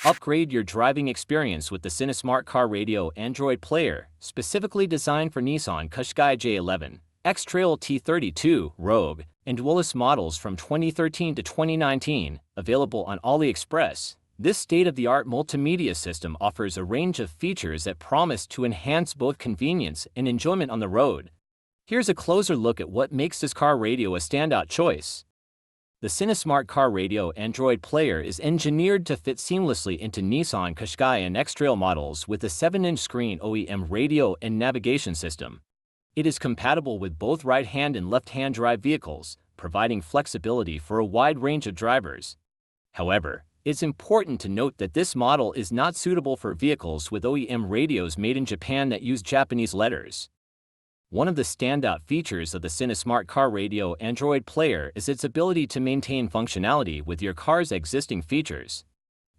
Upgrade your driving experience with the SINOSMART car radio Android player, specifically designed for Nissan Qashqai J11, Xtrail T32, Rogue, and Dualis models from 2013 to 2019, available on Aliexpress. This state-of-the-art multimedia system offers a range of features that promise to enhance both convenience and enjoyment on the road. Here's a closer look at what makes this car radio a standout choice. The SINOSMART car radio Android player is engineered to fit seamlessly into Nissan Qashqai and X-Trail models with a 7-inch screen OEM radio and navigation system. It is compatible with both right-hand and left-hand drive vehicles, providing flexibility for a wide range of drivers. However, it's important to note that this model is not suitable for vehicles with OEM radios made in Japan that use Japanese letters. One of the standout features of the SINOSMART car radio Android player is its ability to maintain functionality with your car's existing features.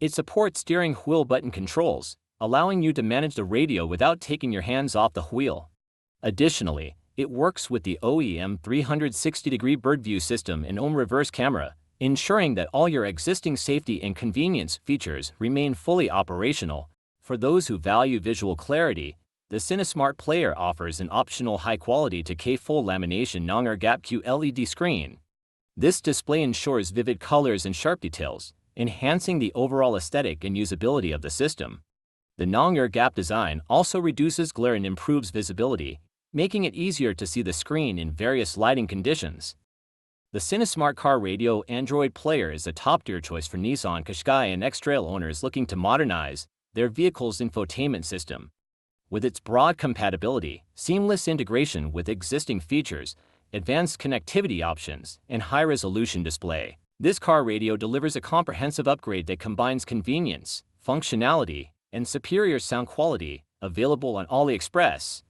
It supports steering wheel button controls, allowing you to manage the radio without taking your hands off the wheel. Additionally, it works with the OEM 360-degree bird view system and OEM reverse camera, ensuring that all your existing safety and convenience features remain fully operational. For those who value visual clarity, the SINOSMART player offers an optional high-quality 2K full lamination non-air gap QLED screen. This display ensures vivid colors and sharp details, enhancing the overall aesthetic and usability of the system. The non-air gap design also reduces glare and improves visibility, making it easier to see the screen in various lighting conditions. The SINOSMART car radio Android player is a top-tier choice for Nissan Qashqai and X-Trail owners looking to modernize their vehicle's infotainment system. With its broad compatibility, seamless integration with existing features, advanced connectivity options, and high-resolution display, this car radio delivers a comprehensive upgrade that combines convenience, functionality, and superior sound quality, available on Aliexpress.